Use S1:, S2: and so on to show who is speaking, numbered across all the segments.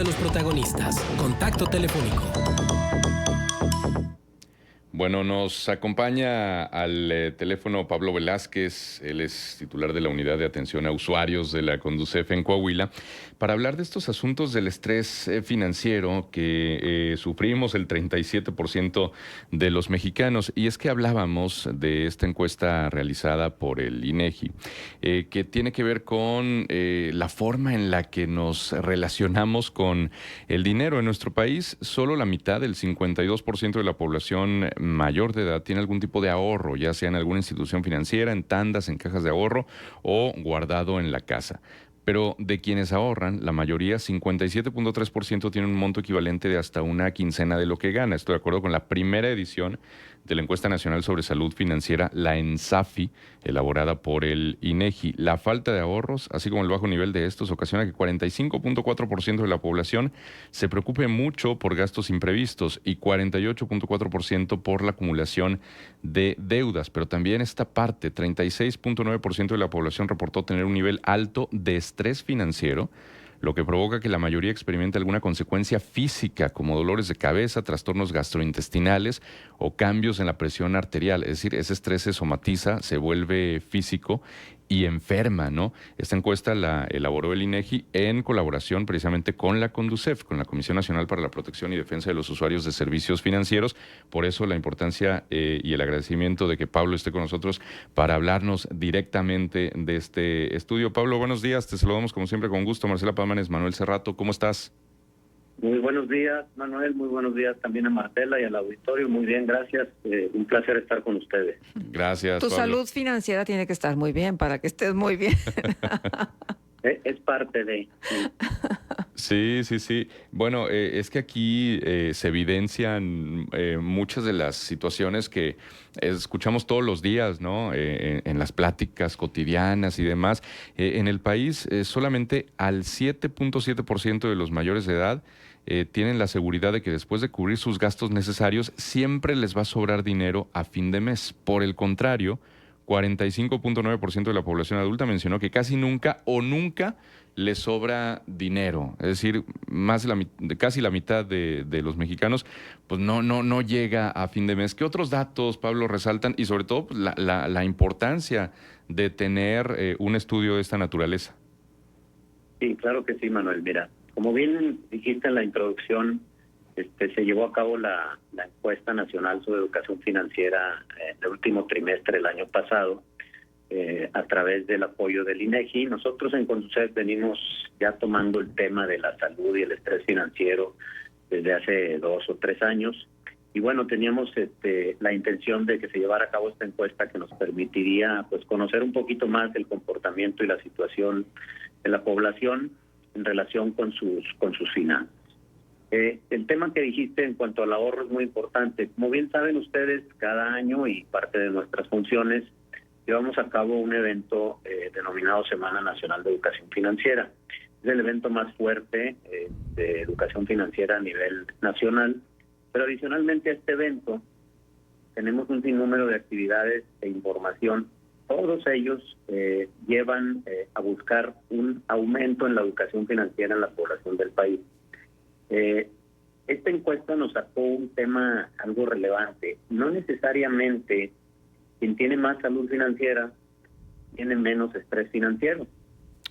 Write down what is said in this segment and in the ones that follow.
S1: de los protagonistas. Contacto telefónico.
S2: Bueno, nos acompaña al teléfono Pablo Velázquez, él es titular de la Unidad de Atención a Usuarios de la Conducef en Coahuila, para hablar de estos asuntos del estrés financiero que sufrimos el 37% de los mexicanos. Y es que hablábamos de esta encuesta realizada por el INEGI, que tiene que ver con la forma en la que nos relacionamos con el dinero. En nuestro país, solo la mitad, el 52% de la población mayor de edad tiene algún tipo de ahorro, ya sea en alguna institución financiera, en tandas, en cajas de ahorro o guardado en la casa. Pero de quienes ahorran, la mayoría, 57.3%, tiene un monto equivalente de hasta una quincena de lo que gana. Estoy de acuerdo con la primera edición de la Encuesta Nacional sobre Salud Financiera, la ENSAFI, elaborada por el INEGI. La falta de ahorros, así como el bajo nivel de estos, ocasiona que 45.4% de la población se preocupe mucho por gastos imprevistos y 48.4% por la acumulación de deudas. Pero también esta parte, 36.9% de la población reportó tener un nivel alto de estrés financiero, lo que provoca que la mayoría experimente alguna consecuencia física, como dolores de cabeza, trastornos gastrointestinales o cambios en la presión arterial. Es decir, ese estrés se somatiza, se vuelve físico y enferma, ¿no? Esta encuesta la elaboró el INEGI en colaboración precisamente con la Conducef, con la Comisión Nacional para la Protección y Defensa de los Usuarios de Servicios Financieros. Por eso la importancia y el agradecimiento de que Pablo esté con nosotros para hablarnos directamente de este estudio. Pablo, buenos días. Te saludamos como siempre con gusto. Marcela Pámanes, Manuel Cerrato, ¿cómo estás?
S3: Muy buenos días, Manuel. Muy buenos días también a Marcela y al auditorio. Muy bien, gracias. Un placer estar con ustedes.
S2: Gracias,
S4: Tu
S2: Pablo.
S4: salud financiera tiene que estar muy bien para que estés muy bien.
S3: Es parte de...
S2: Sí, sí, sí. Bueno, es que aquí se evidencian muchas de las situaciones que escuchamos todos los días, ¿no? En las pláticas cotidianas y demás. En el país, solamente al 7.7% de los mayores de edad tienen la seguridad de que después de cubrir sus gastos necesarios, siempre les va a sobrar dinero a fin de mes. Por el contrario, 45.9% de la población adulta mencionó que casi nunca o nunca les sobra dinero. Es decir, más de casi la mitad de los mexicanos pues no llega a fin de mes. ¿Qué otros datos, Pablo, resaltan? Y sobre todo pues, la importancia de tener un estudio de esta naturaleza.
S3: Sí, claro que sí, Manuel. Mira, como bien dijiste en la introducción, se llevó a cabo la encuesta nacional sobre educación financiera el último trimestre del año pasado, a través del apoyo del INEGI. Nosotros en Conducef venimos ya tomando el tema de la salud y el estrés financiero desde hace 2 o 3 años. Y bueno, teníamos la intención de que se llevara a cabo esta encuesta que nos permitiría pues conocer un poquito más el comportamiento y la situación de la población en relación con sus finanzas. El tema que dijiste en cuanto al ahorro es muy importante. Como bien saben ustedes, cada año y parte de nuestras funciones llevamos a cabo un evento denominado Semana Nacional de Educación Financiera. Es el evento más fuerte de educación financiera a nivel nacional, pero adicionalmente a este evento tenemos un sinnúmero de actividades e información. Todos ellos llevan a buscar un aumento en la educación financiera en la población del país. Esta encuesta nos sacó un tema algo relevante. No necesariamente quien tiene más salud financiera tiene menos estrés financiero.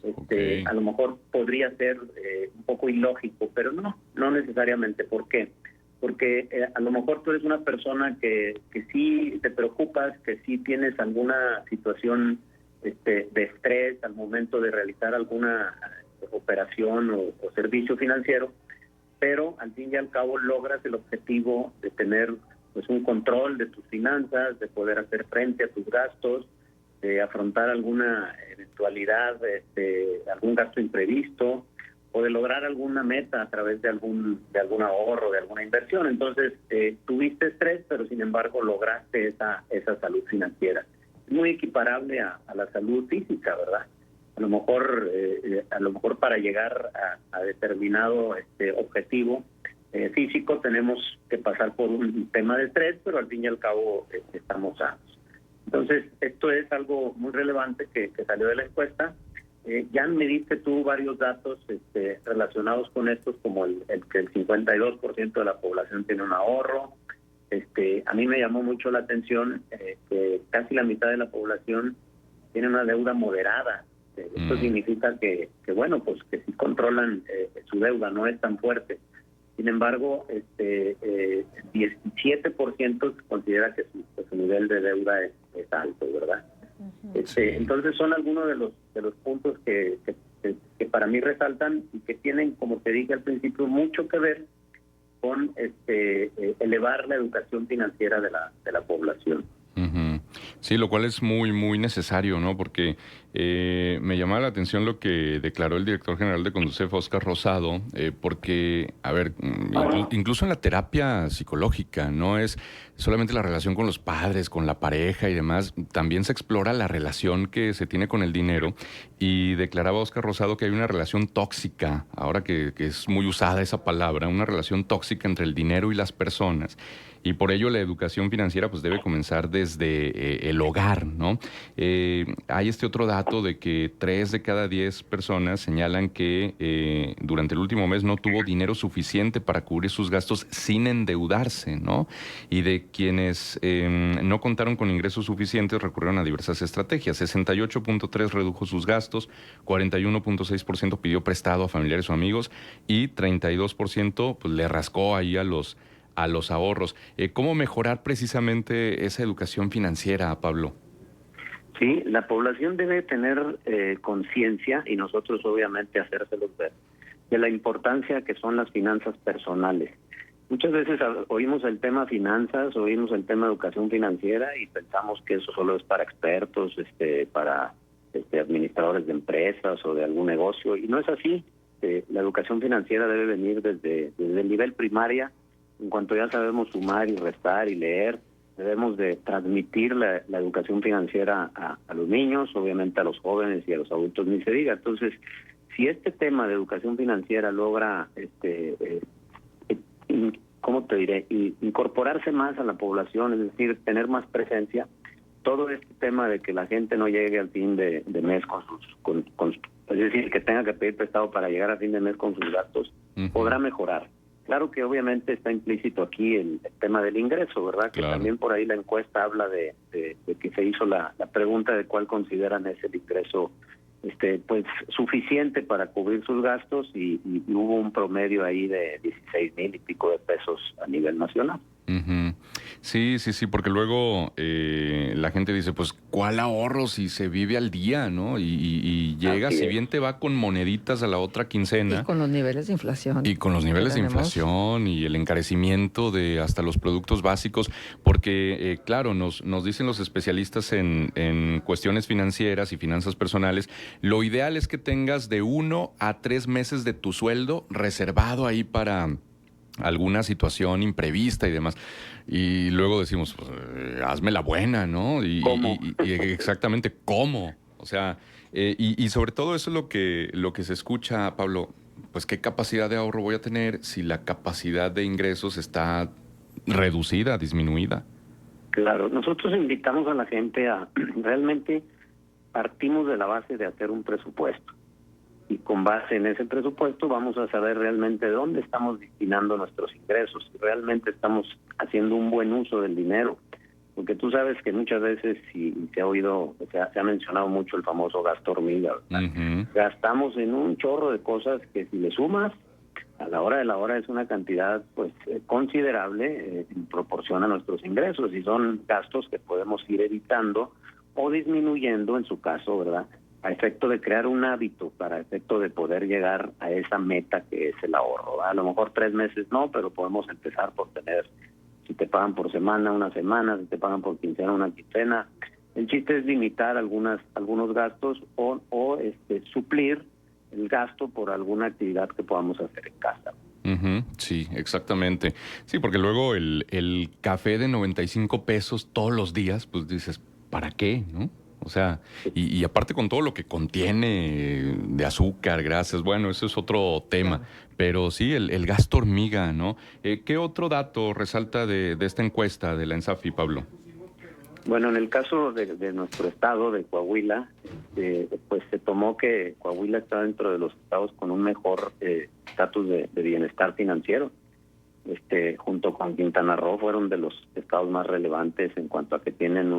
S2: Okay.
S3: A lo mejor podría ser un poco ilógico, pero no necesariamente. ¿Por qué? Porque a lo mejor tú eres una persona que sí te preocupas, que sí tienes alguna situación de estrés al momento de realizar alguna operación o servicio financiero, pero al fin y al cabo logras el objetivo de tener pues un control de tus finanzas, de poder hacer frente a tus gastos, de afrontar alguna eventualidad, algún gasto imprevisto, o de lograr alguna meta a través de algún ahorro, de alguna inversión. Entonces, tuviste estrés, pero sin embargo lograste esa salud financiera. Es muy equiparable a la salud física, ¿verdad? A lo mejor para llegar a determinado objetivo físico tenemos que pasar por un tema de estrés, pero al fin y al cabo estamos sanos. Entonces, esto es algo muy relevante que salió de la encuesta. Ya me diste tú varios datos relacionados con estos, como el que el 52% de la población tiene un ahorro. A mí me llamó mucho la atención que casi la mitad de la población tiene una deuda moderada. Esto significa que bueno, pues que si controlan su deuda, no es tan fuerte. Sin embargo, 17% considera que su nivel de deuda es alto, ¿verdad? Entonces son algunos de los puntos que para mí resaltan y que tienen, como te dije al principio, mucho que ver con elevar la educación financiera de la población.
S2: Ujú. Sí, lo cual es muy, muy necesario, ¿no? Porque me llamaba la atención lo que declaró el director general de Conducef, Óscar Rosado, porque, a ver, incluso en la terapia psicológica, no es solamente la relación con los padres, con la pareja y demás, también se explora la relación que se tiene con el dinero, y declaraba Óscar Rosado que hay una relación tóxica, ahora que es muy usada esa palabra, una relación tóxica entre el dinero y las personas. Y por ello la educación financiera pues debe comenzar desde el hogar, ¿no? Hay este otro dato de que 3 de cada 10 personas señalan que durante el último mes no tuvo dinero suficiente para cubrir sus gastos sin endeudarse, ¿no? Y de quienes no contaron con ingresos suficientes recurrieron a diversas estrategias. 68.3% redujo sus gastos, 41.6% pidió prestado a familiares o amigos y 32% pues le rascó ahí a los ahorros. ¿Cómo mejorar precisamente esa educación financiera, Pablo?
S3: Sí, la población debe tener conciencia, y nosotros obviamente hacérselos ver, de la importancia que son las finanzas personales. Muchas veces oímos el tema finanzas, oímos el tema educación financiera y pensamos que eso solo es para expertos, para administradores de empresas o de algún negocio, y no es así. La educación financiera debe venir desde el nivel primaria. En cuanto ya sabemos sumar y restar y leer, debemos de transmitir la educación financiera a los niños, obviamente a los jóvenes y a los adultos ni se diga. Entonces, si este tema de educación financiera logra, ¿cómo te diré?, incorporarse más a la población, es decir, tener más presencia, todo este tema de que la gente no llegue al fin de mes es decir, que tenga que pedir prestado para llegar a fin de mes con sus gastos, podrá mejorar. Claro que obviamente está implícito aquí el tema del ingreso, ¿verdad?
S2: Claro.
S3: Que también por ahí la encuesta habla de que se hizo la pregunta de cuál consideran es el ingreso pues suficiente para cubrir sus gastos, y hubo un promedio ahí de 16,000 y pico de pesos a nivel nacional.
S2: Uh-huh. Sí, porque luego la gente dice, pues, ¿cuál ahorro si se vive al día, no? Y llega, si bien te va con moneditas a la otra quincena.
S4: Y con los niveles de inflación.
S2: Y con los niveles de inflación y el encarecimiento de hasta los productos básicos, porque, claro, nos dicen los especialistas en cuestiones financieras y finanzas personales, lo ideal es que tengas de 1 a 3 meses de tu sueldo reservado ahí para alguna situación imprevista y demás. Y luego decimos, pues, hazme la buena, ¿no?
S3: ¿Cómo?
S2: Y exactamente, ¿cómo? O sea, y sobre todo eso es lo que se escucha, Pablo, pues qué capacidad de ahorro voy a tener si la capacidad de ingresos está reducida, disminuida.
S3: Claro, nosotros invitamos a la gente a realmente partimos de la base de hacer un presupuesto. Y con base en ese presupuesto vamos a saber realmente dónde estamos destinando nuestros ingresos, si realmente estamos haciendo un buen uso del dinero. Porque tú sabes que muchas veces, si se ha oído, se ha mencionado mucho el famoso gasto hormiga, ¿verdad? Gastamos en un chorro de cosas que si le sumas, a la hora de la hora es una cantidad pues considerable en proporción a nuestros ingresos, y son gastos que podemos ir evitando o disminuyendo en su caso, ¿verdad?, a efecto de crear un hábito, para efecto de poder llegar a esa meta que es el ahorro. A lo mejor 3 meses no, pero podemos empezar por tener, si te pagan por semana, una semana, si te pagan por quincena, una quincena. El chiste es limitar algunos gastos o suplir el gasto por alguna actividad que podamos hacer en casa.
S2: Sí, exactamente. Sí, porque luego el café de 95 pesos todos los días, pues dices, ¿para qué, no? O sea, y aparte con todo lo que contiene de azúcar, grasas, bueno, eso es otro tema. Claro. Pero sí, el gasto hormiga, ¿no? ¿Qué otro dato resalta de esta encuesta de la ENSAFI, Pablo?
S3: Bueno, en el caso de nuestro estado, de Coahuila, pues se tomó que Coahuila está dentro de los estados con un mejor estatus de bienestar financiero. Junto con Quintana Roo fueron de los estados más relevantes en cuanto a que tienen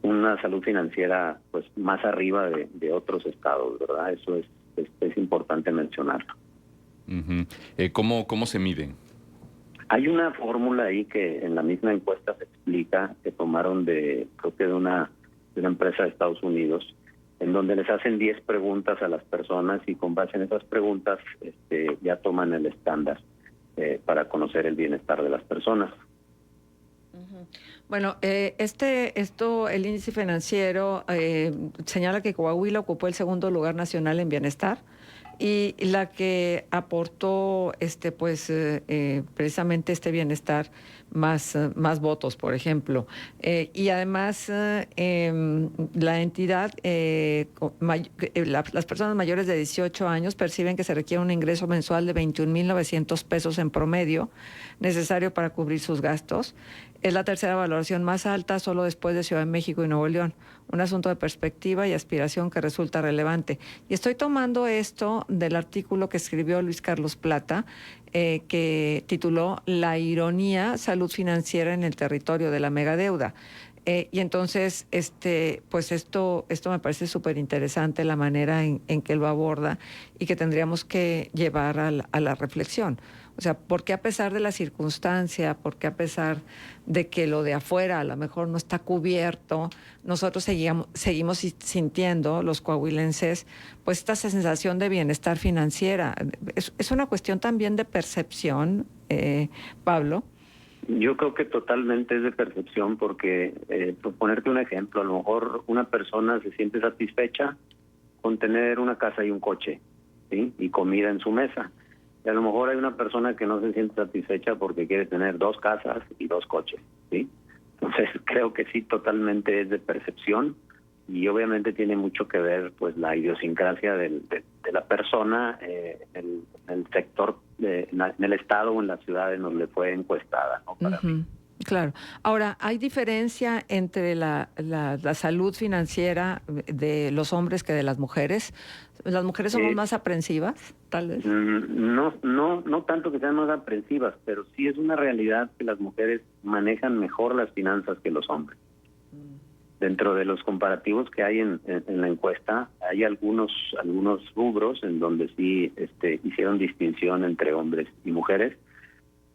S3: una salud financiera pues más arriba de otros estados, ¿verdad? Eso es importante mencionarlo.
S2: Uh-huh. ¿Cómo se miden?
S3: Hay una fórmula ahí que en la misma encuesta se explica, que tomaron creo que de una empresa de Estados Unidos, en donde les hacen 10 preguntas a las personas y con base en esas preguntas ya toman el estándar para conocer el bienestar de las personas.
S4: Bueno, el índice financiero señala que Coahuila ocupó el segundo lugar nacional en bienestar y la que aportó precisamente este bienestar más votos, por ejemplo. Y además la entidad, las personas mayores de 18 años perciben que se requiere un ingreso mensual de 21,900 pesos en promedio necesario para cubrir sus gastos. Es la tercera valoración más alta, solo después de Ciudad de México y Nuevo León. Un asunto de perspectiva y aspiración que resulta relevante. Y estoy tomando esto del artículo que escribió Luis Carlos Plata, que tituló La ironía, salud financiera en el territorio de la megadeuda. Y entonces, pues esto me parece súper interesante la manera en que lo aborda y que tendríamos que llevar a la reflexión. O sea, ¿por qué a pesar de la circunstancia, por qué a pesar de que lo de afuera a lo mejor no está cubierto, nosotros seguimos sintiendo, los coahuilenses, pues esta sensación de bienestar financiera? Es una cuestión también de percepción, Pablo.
S3: Yo creo que totalmente es de percepción porque, por ponerte un ejemplo, a lo mejor una persona se siente satisfecha con tener una casa y un coche, ¿sí? Y comida en su mesa. Y a lo mejor hay una persona que no se siente satisfecha porque quiere tener 2 casas y 2 coches, ¿sí? Entonces creo que sí, totalmente es de percepción y obviamente tiene mucho que ver pues la idiosincrasia de la persona en el sector, en el estado o en la ciudad en donde fue encuestada, ¿no? Para mí.
S4: Claro. Ahora, ¿hay diferencia entre la salud financiera de los hombres que de las mujeres? ¿Las mujeres somos más aprensivas, tal vez?
S3: No tanto que sean más aprensivas, pero sí es una realidad que las mujeres manejan mejor las finanzas que los hombres. Dentro de los comparativos que hay en la encuesta, hay algunos rubros en donde sí hicieron distinción entre hombres y mujeres.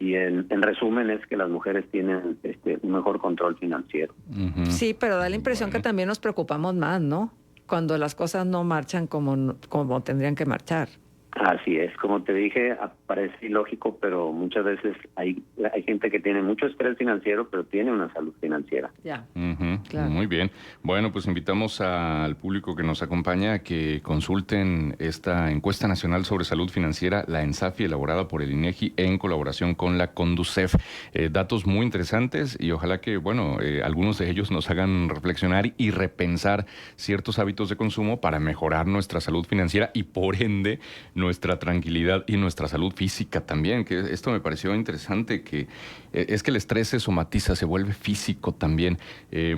S3: Y en resumen es que las mujeres tienen un mejor control financiero.
S2: Uh-huh.
S4: Sí, pero da la impresión que también nos preocupamos más, ¿no? Cuando las cosas no marchan como tendrían que marchar.
S3: Así es, como te dije, parece ilógico, pero muchas veces hay gente que tiene mucho estrés financiero, pero tiene una salud financiera.
S4: Ya.
S2: Uh-huh.
S4: Claro.
S2: Muy bien. Bueno, pues invitamos al público que nos acompaña a que consulten esta encuesta nacional sobre salud financiera, la ENSAFI, elaborada por el INEGI en colaboración con la CONDUCEF. Datos muy interesantes y ojalá que, algunos de ellos nos hagan reflexionar y repensar ciertos hábitos de consumo para mejorar nuestra salud financiera y, por ende, nuestra tranquilidad y nuestra salud física también, que esto me pareció interesante, que es que el estrés se somatiza, se vuelve físico también.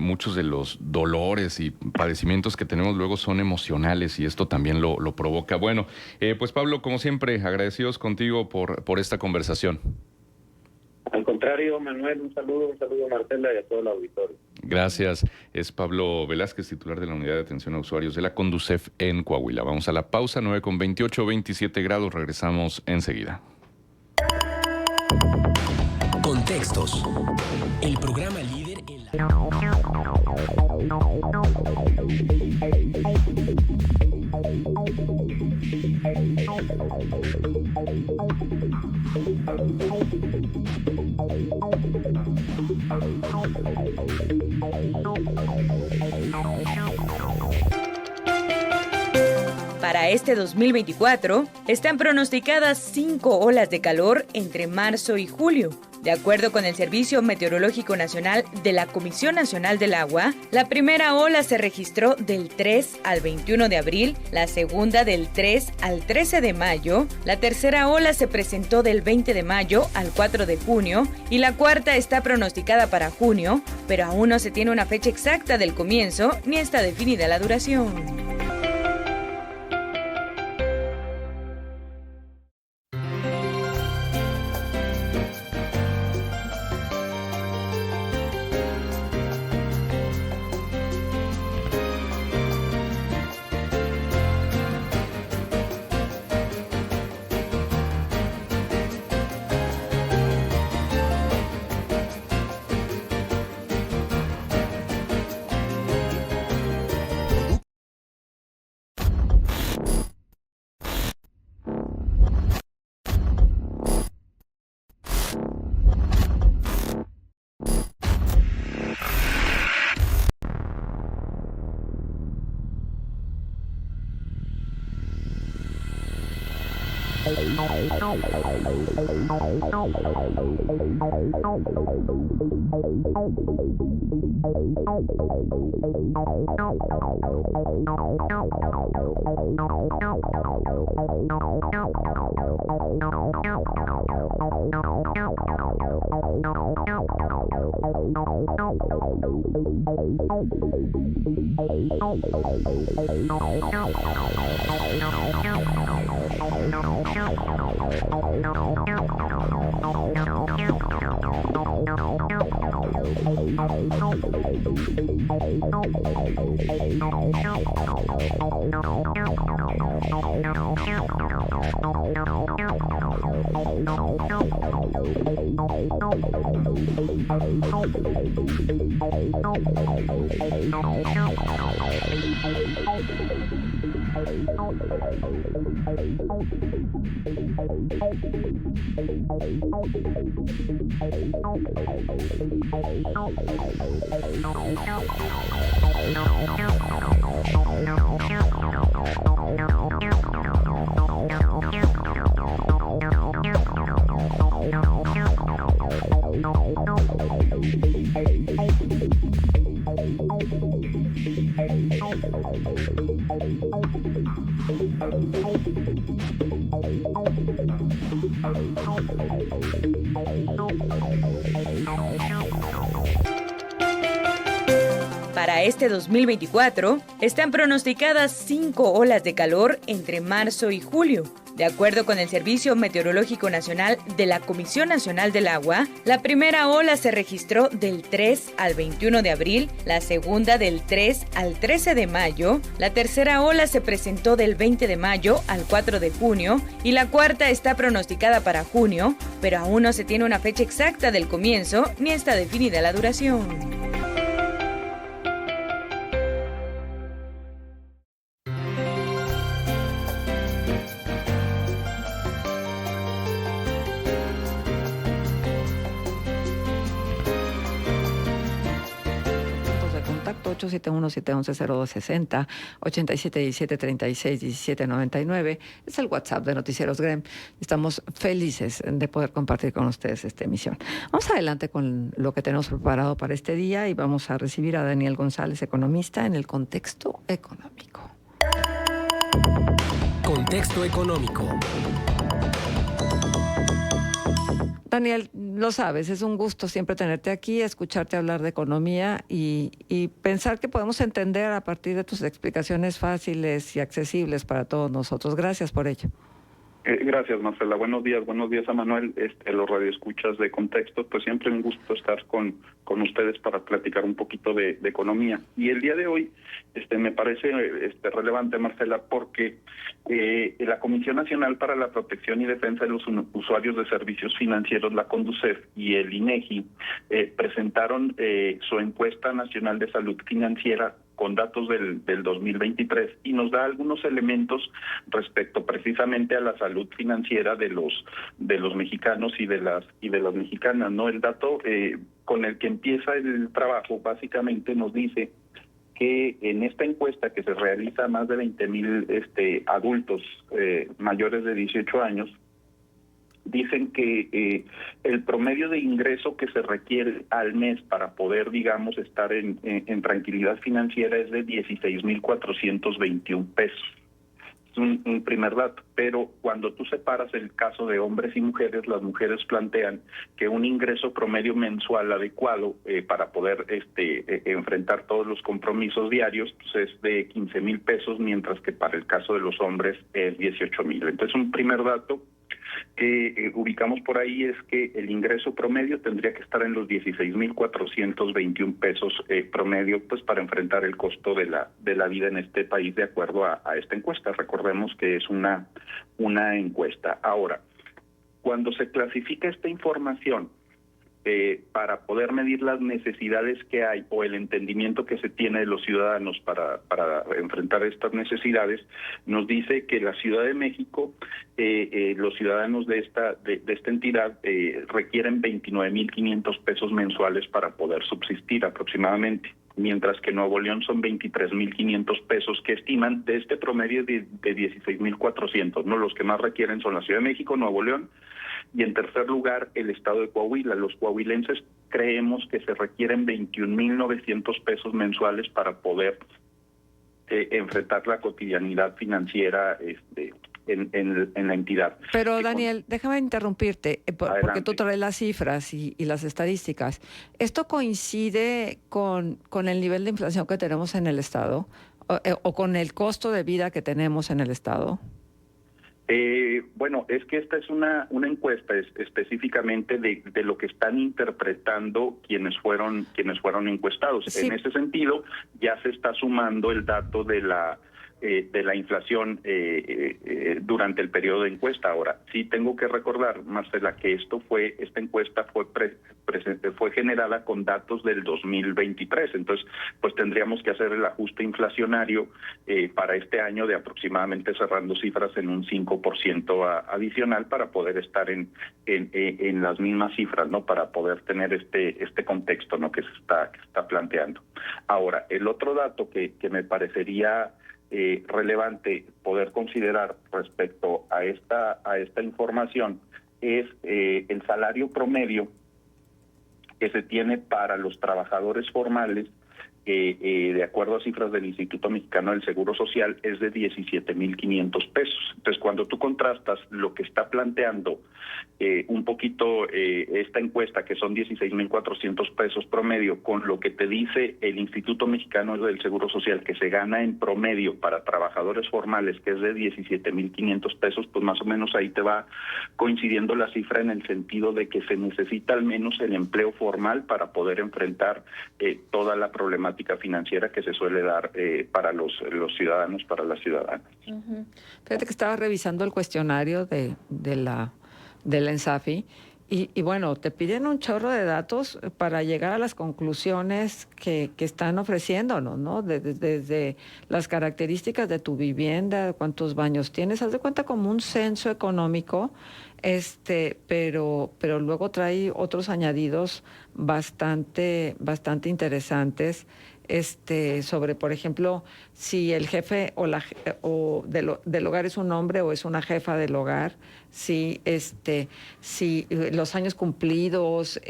S2: Muchos de los dolores y padecimientos que tenemos luego son emocionales y esto también lo provoca. Bueno, pues Pablo, como siempre, agradecidos contigo por esta conversación.
S3: Al contrario, Manuel, un saludo a Marcela y a todo el auditorio.
S2: Gracias. Es Pablo Velázquez, titular de la Unidad de Atención a Usuarios de la CONDUCEF en Coahuila. Vamos a la pausa, 9:28, 27 grados. Regresamos enseguida.
S1: Contextos. El programa líder en la...
S5: Para este 2024, están pronosticadas 5 olas de calor entre marzo y julio. De acuerdo con el Servicio Meteorológico Nacional de la Comisión Nacional del Agua, la primera ola se registró del 3 al 21 de abril, la segunda del 3 al 13 de mayo, la tercera ola se presentó del 20 de mayo al 4 de junio y la cuarta está pronosticada para junio, pero aún no se tiene una fecha exacta del comienzo ni está definida la duración. Para este 2024, están pronosticadas 5 olas de calor entre marzo y julio. De acuerdo con el Servicio Meteorológico Nacional de la Comisión Nacional del Agua, la primera ola se registró del 3 al 21 de abril, la segunda del 3 al 13 de mayo, la tercera ola se presentó del 20 de mayo al 4 de junio y la cuarta está pronosticada para junio, pero aún no se tiene una fecha exacta del comienzo ni está definida la duración.
S4: Contacto 871-711-0260, 8717-361799. Es el WhatsApp de Noticieros Grem. Estamos felices de poder compartir con ustedes esta emisión. Vamos adelante con lo que tenemos preparado para este día y vamos a recibir a Daniel González, economista, en el contexto económico.
S1: Contexto económico.
S4: Daniel, lo sabes, es un gusto siempre tenerte aquí, escucharte hablar de economía y pensar que podemos entender a partir de tus explicaciones fáciles y accesibles para todos nosotros. Gracias por ello.
S6: Gracias, Marcela. Buenos días a Manuel, los radioescuchas de Contexto. Pues siempre un gusto estar con ustedes para platicar un poquito de economía. Y el día de hoy me parece relevante, Marcela, porque la Comisión Nacional para la Protección y Defensa de los Usuarios de Servicios Financieros, la CONDUCEF, y el INEGI presentaron su encuesta nacional de salud financiera con datos del 2023 y nos da algunos elementos respecto precisamente a la salud financiera de los mexicanos y de las mexicanas, ¿no? El dato con el que empieza el trabajo básicamente nos dice que en esta encuesta que se realiza a más de 20,000 adultos mayores de 18 años, dicen que el promedio de ingreso que se requiere al mes para poder, digamos, estar en tranquilidad financiera es de 16,421 pesos. Es un primer dato, pero cuando tú separas el caso de hombres y mujeres, las mujeres plantean que un ingreso promedio mensual adecuado para poder enfrentar todos los compromisos diarios pues es de 15,000 pesos, mientras que para el caso de los hombres es 18,000. Entonces, un primer dato que ubicamos por ahí es que el ingreso promedio tendría que estar en los 16,421 pesos promedio, pues para enfrentar el costo de la vida en este país de acuerdo a esta encuesta. Recordemos que es una encuesta. Ahora, cuando se clasifica esta información para poder medir las necesidades que hay o el entendimiento que se tiene de los ciudadanos para enfrentar estas necesidades, nos dice que la Ciudad de México, los ciudadanos de esta entidad requieren 29,500 pesos mensuales para poder subsistir aproximadamente, mientras que Nuevo León son 23,500 pesos que estiman de este promedio de 16,400, ¿no? Los que más requieren son la Ciudad de México, Nuevo León, y en tercer lugar el estado de Coahuila. Los coahuilenses creemos que se requieren 21,900 pesos mensuales para poder enfrentar la cotidianidad financiera en la entidad.
S4: Pero Daniel, déjame interrumpirte, porque tú traes las cifras y las estadísticas. ¿Esto coincide con el nivel de inflación que tenemos en el estado o con el costo de vida que tenemos en el estado?
S6: Bueno, es que esta es una encuesta específicamente de lo que están interpretando quienes fueron encuestados. Sí. En ese sentido, ya se está sumando el dato de la inflación durante el periodo de encuesta. Ahora, sí tengo que recordar, Marcela, que esta encuesta fue generada con datos del 2023, entonces pues tendríamos que hacer el ajuste inflacionario para este año de aproximadamente, cerrando cifras, en un 5% adicional para poder estar en las mismas cifras, ¿no? Para poder tener este contexto, ¿no? que se está planteando. Ahora, el otro dato que me parecería relevante poder considerar respecto a esta información es el salario promedio que se tiene para los trabajadores formales, de acuerdo a cifras del Instituto Mexicano del Seguro Social, es de 17,500 pesos. Entonces, cuando tú contrastas lo que está planteando un poquito esta encuesta, que son 16,400 pesos promedio, con lo que te dice el Instituto Mexicano del Seguro Social, que se gana en promedio para trabajadores formales, que es de 17,500 pesos, pues más o menos ahí te va coincidiendo la cifra, en el sentido de que se necesita al menos el empleo formal para poder enfrentar toda la problemática financiera que se suele dar para los ciudadanos, para las ciudadanas.
S4: Uh-huh. Fíjate que estaba revisando el cuestionario de la ENSAFI y bueno, te piden un chorro de datos para llegar a las conclusiones que están ofreciéndonos, ¿no? Desde las características de tu vivienda, cuántos baños tienes, haz de cuenta como un censo económico, pero luego trae otros añadidos bastante interesantes, sobre, por ejemplo, si el jefe del hogar es un hombre o es una jefa del hogar, si los años cumplidos,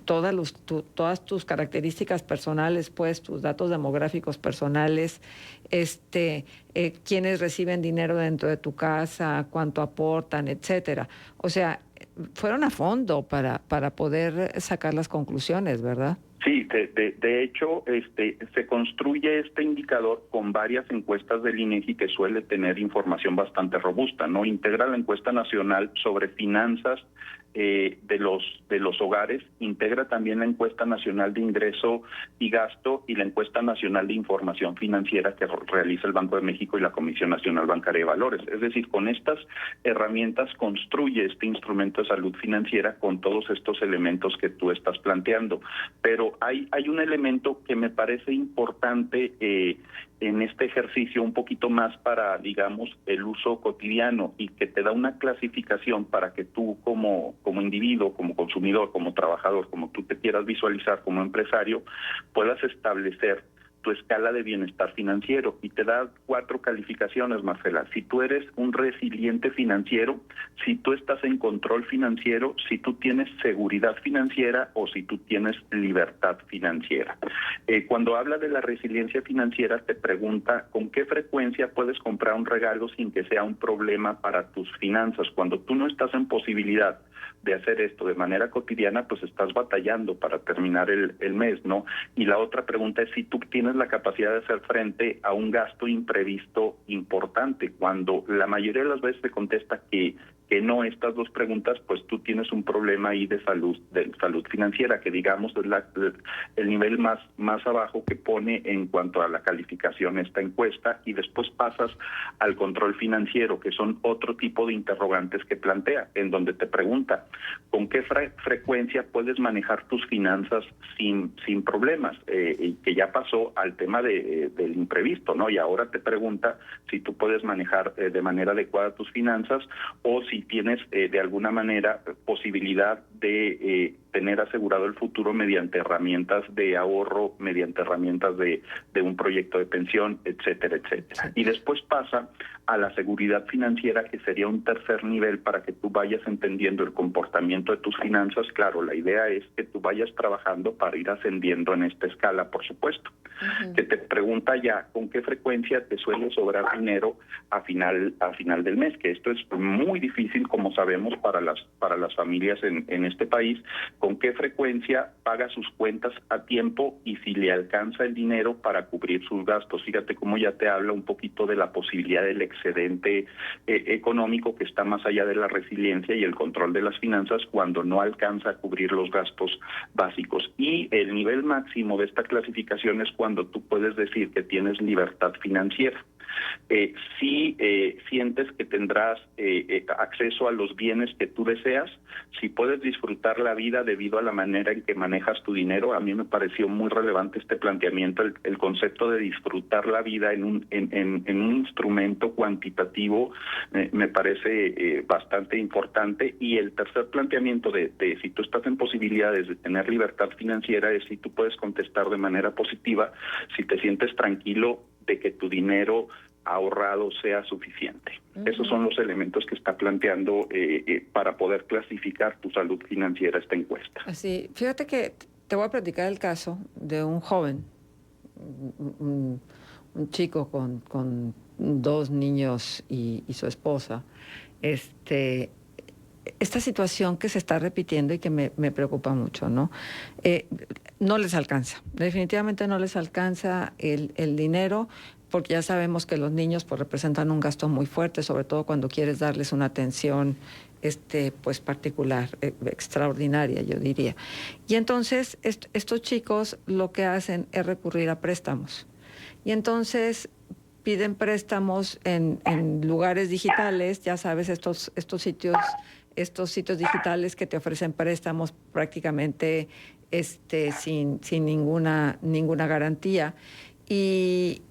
S4: todas tus características personales, pues tus datos demográficos personales, quiénes reciben dinero dentro de tu casa, cuánto aportan, etcétera. O sea, fueron a fondo para poder sacar las conclusiones, ¿verdad?
S6: Sí, de hecho, se construye este indicador con varias encuestas del INEGI, que suele tener información bastante robusta, ¿no? Integra la encuesta nacional sobre finanzas de los hogares, integra también la encuesta nacional de ingreso y gasto y la encuesta nacional de información financiera que realiza el Banco de México y la Comisión Nacional Bancaria de Valores. Es decir, con estas herramientas construye este instrumento de salud financiera con todos estos elementos que tú estás planteando. Pero hay un elemento que me parece importante en este ejercicio, un poquito más para, digamos, el uso cotidiano, y que te da una clasificación para que tú como individuo, como consumidor, como trabajador, como tú te quieras visualizar como empresario, puedas establecer tu escala de bienestar financiero y te da 4 calificaciones, Marcela. Si tú eres un resiliente financiero, si tú estás en control financiero, si tú tienes seguridad financiera o si tú tienes libertad financiera. Cuando habla de la resiliencia financiera, te pregunta con qué frecuencia puedes comprar un regalo sin que sea un problema para tus finanzas. Cuando tú no estás en posibilidad de hacer esto de manera cotidiana, pues estás batallando para terminar el mes, ¿no? Y la otra pregunta es si tú tienes la capacidad de hacer frente a un gasto imprevisto importante. Cuando la mayoría de las veces te contesta que no, estas 2 preguntas, pues tú tienes un problema ahí de salud financiera, que digamos es el nivel más abajo que pone en cuanto a la calificación esta encuesta, y después pasas al control financiero, que son otro tipo de interrogantes que plantea, en donde te pregunta con qué frecuencia puedes manejar tus finanzas sin problemas, que ya pasó al tema del imprevisto, ¿no? Y ahora te pregunta si tú puedes manejar de manera adecuada tus finanzas o si tienes de alguna manera posibilidad de tener asegurado el futuro mediante herramientas de ahorro, mediante herramientas de un proyecto de pensión, etcétera, etcétera. Y después pasa a la seguridad financiera, que sería un tercer nivel para que tú vayas entendiendo el comportamiento de tus finanzas. Claro, la idea es que tú vayas trabajando para ir ascendiendo en esta escala, por supuesto. Que te pregunta ya con qué frecuencia te suele sobrar dinero a final del mes, que esto es muy difícil, como sabemos, para las familias en este país. Con qué frecuencia paga sus cuentas a tiempo y si le alcanza el dinero para cubrir sus gastos. Fíjate cómo ya te habla un poquito de la posibilidad del excedente económico, que está más allá de la resiliencia y el control de las finanzas, cuando no alcanza a cubrir los gastos básicos. Y el nivel máximo de esta clasificación es cuando tú puedes decir que tienes libertad financiera. Si sientes que tendrás acceso a los bienes que tú deseas, si puedes disfrutar la vida debido a la manera en que manejas tu dinero. A mí me pareció muy relevante este planteamiento, el concepto de disfrutar la vida en un instrumento cuantitativo, me parece bastante importante. Y el tercer planteamiento de si tú estás en posibilidades de tener libertad financiera es si tú puedes contestar de manera positiva, si te sientes tranquilo de que tu dinero ahorrado sea suficiente. Esos son los elementos que está planteando para poder clasificar tu salud financiera esta encuesta.
S4: Así, fíjate que te voy a platicar el caso de un joven, un chico con 2 niños y su esposa. Esta situación que se está repitiendo y que me preocupa mucho, ¿no? No les alcanza, definitivamente no les alcanza el dinero, porque ya sabemos que los niños pues representan un gasto muy fuerte, sobre todo cuando quieres darles una atención pues particular, extraordinaria, yo diría. Y entonces estos chicos lo que hacen es recurrir a préstamos. Y entonces piden préstamos en lugares digitales, ya sabes, estos sitios digitales que te ofrecen préstamos prácticamente sin ninguna garantía.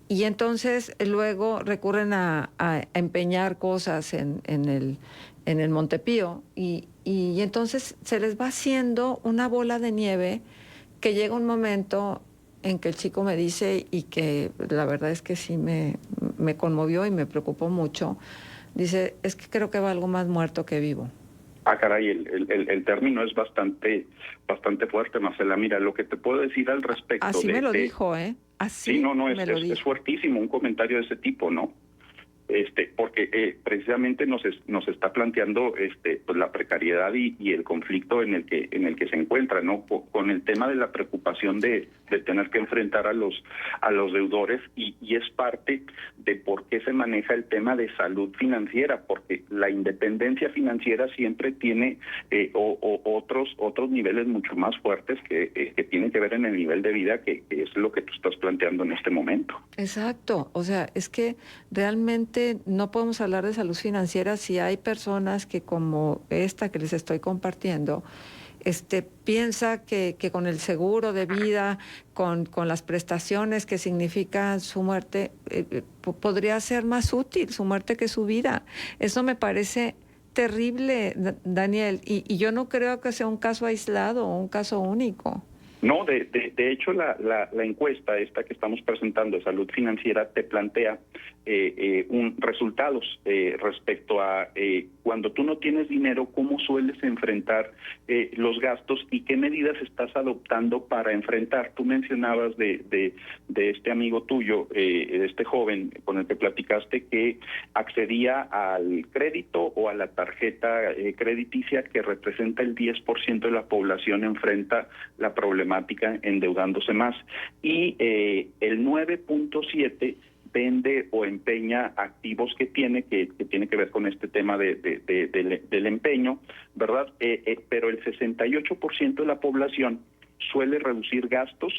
S4: Y entonces luego recurren a empeñar cosas en el Montepío y entonces se les va haciendo una bola de nieve, que llega un momento en que el chico me dice, y que la verdad es que sí me conmovió y me preocupó mucho, dice, es que creo que valgo más muerto que vivo.
S6: Ah, caray, el término es bastante fuerte, Marcela. Mira, lo que te puedo decir al respecto...
S4: Así me lo dijo, Así
S6: sí, no,
S4: es
S6: fuertísimo un comentario de ese tipo, ¿no? Porque precisamente nos está planteando pues la precariedad y el conflicto en el que se encuentra, ¿no? Con el tema de la preocupación de tener que enfrentar a los deudores, y es parte de por qué se maneja el tema de salud financiera, porque la independencia financiera siempre tiene otros niveles mucho más fuertes que tienen que ver en el nivel de vida, que es lo que tú estás planteando en este momento.
S4: Exacto, o sea, es que realmente no podemos hablar de salud financiera si hay personas que, como esta que les estoy compartiendo, piensa que con el seguro de vida, con las prestaciones que significa su muerte, podría ser más útil su muerte que su vida. Eso me parece terrible, Daniel, y yo no creo que sea un caso aislado o un caso único.
S6: No, de hecho la encuesta esta que estamos presentando de salud financiera te plantea resultados respecto a cuando tú no tienes dinero, cómo sueles enfrentar los gastos y qué medidas estás adoptando para enfrentar. Tú mencionabas de este amigo tuyo, de este joven con el que platicaste, que accedía al crédito o a la tarjeta crediticia, que representa el 10% de la población enfrenta la problemática endeudándose más, y el 9.7 vende o empeña activos que tiene que ver con este tema del empeño, ¿verdad? Pero el 68% de la población suele reducir gastos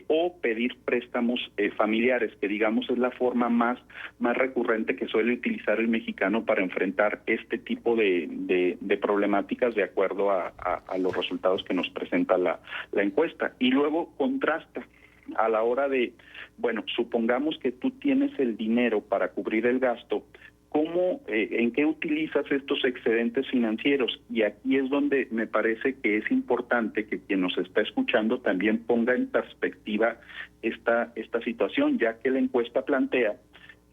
S6: o pedir préstamos familiares, que digamos es la forma más recurrente que suele utilizar el mexicano para enfrentar este tipo de problemáticas, de acuerdo a los resultados que nos presenta la encuesta. Y luego contrasta a la hora de, bueno, supongamos que tú tienes el dinero para cubrir el gasto, ¿en qué utilizas estos excedentes financieros? Y aquí es donde me parece que es importante que quien nos está escuchando también ponga en perspectiva esta situación, ya que la encuesta plantea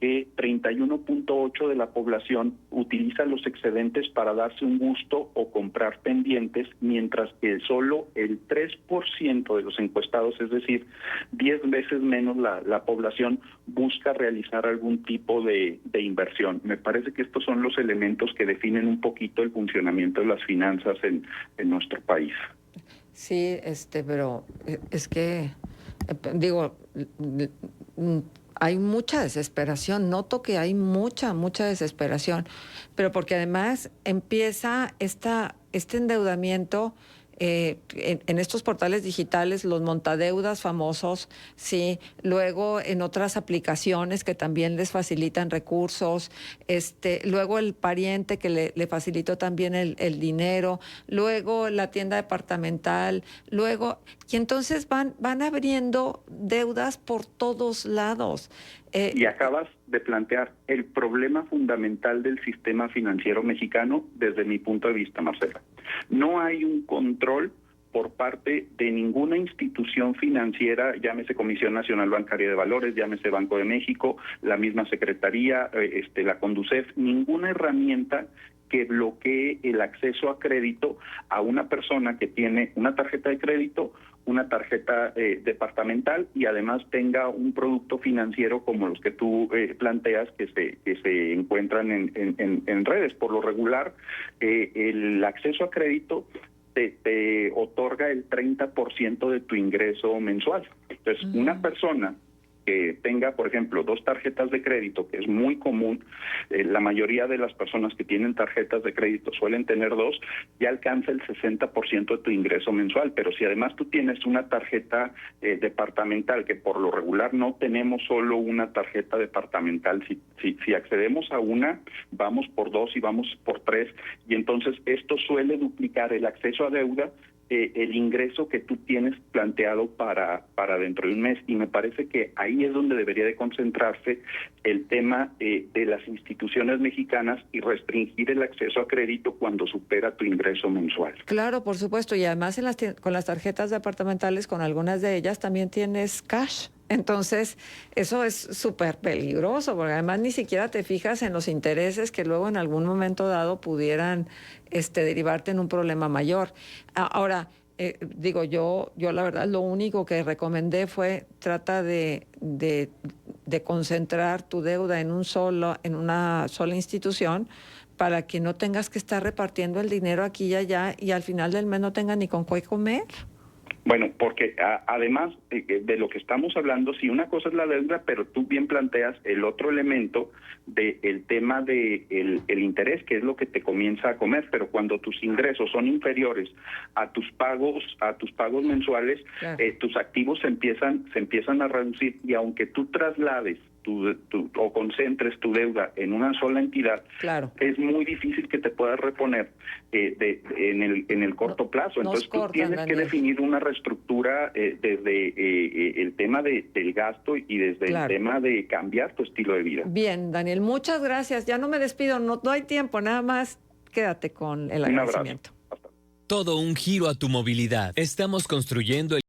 S6: que 31.8 de la población utiliza los excedentes para darse un gusto o comprar pendientes, mientras que solo el 3% de los encuestados, es decir, 10 veces menos la población, busca realizar algún tipo de inversión. Me parece que estos son los elementos que definen un poquito el funcionamiento de las finanzas en nuestro país.
S4: Sí, pero es que, digo, hay mucha desesperación, noto que hay mucha desesperación, pero porque además empieza este endeudamiento en estos portales digitales, los montadeudas famosos, sí, luego en otras aplicaciones que también les facilitan recursos, luego el pariente que le facilitó también el dinero, luego la tienda departamental, y entonces van abriendo deudas por todos lados.
S6: Y acabas de plantear el problema fundamental del sistema financiero mexicano desde mi punto de vista, Marcela. No hay un control por parte de ninguna institución financiera, llámese Comisión Nacional Bancaria de Valores, llámese Banco de México, la misma Secretaría, la Conducef, ninguna herramienta que bloquee el acceso a crédito a una persona que tiene una tarjeta de crédito, una tarjeta departamental y además tenga un producto financiero como los que tú planteas que se encuentran en redes. Por lo regular, el acceso a crédito te otorga el 30% de tu ingreso mensual. Entonces, una persona que tenga, por ejemplo, 2 tarjetas de crédito, que es muy común, la mayoría de las personas que tienen tarjetas de crédito suelen tener 2, ya alcanza el 60% de tu ingreso mensual. Pero si además tú tienes una tarjeta departamental, que por lo regular no tenemos solo una tarjeta departamental, si accedemos a una, vamos por 2 y vamos por 3, y entonces esto suele duplicar el acceso a deuda, el ingreso que tú tienes planteado para dentro de un mes. Y me parece que ahí es donde debería de concentrarse el tema de las instituciones mexicanas y restringir el acceso a crédito cuando supera tu ingreso mensual.
S4: Claro, por supuesto, y además con las tarjetas departamentales, con algunas de ellas también tienes cash. Entonces, eso es súper peligroso, porque además ni siquiera te fijas en los intereses que luego en algún momento dado pudieran derivarte en un problema mayor. Ahora, yo la verdad lo único que recomendé fue trata de concentrar tu deuda en una sola institución, para que no tengas que estar repartiendo el dinero aquí y allá y al final del mes no tengas ni con qué comer.
S6: Bueno, porque además de lo que estamos hablando, sí, una cosa es la deuda, pero tú bien planteas el otro elemento del tema de el interés, que es lo que te comienza a comer. Pero cuando tus ingresos son inferiores a tus pagos mensuales, claro, tus activos se empiezan a reducir, y aunque tú traslades o concentres tu deuda en una sola entidad, claro, es muy difícil que te puedas reponer en el corto plazo. Entonces tú tienes que definir una reestructura desde el tema del gasto y desde el tema de cambiar tu estilo de vida.
S4: Bien, Daniel, muchas gracias. Ya no me despido, no hay tiempo, nada más quédate con el agradecimiento.
S6: Un abrazo. Hasta
S7: todo un giro a tu movilidad. Estamos construyendo el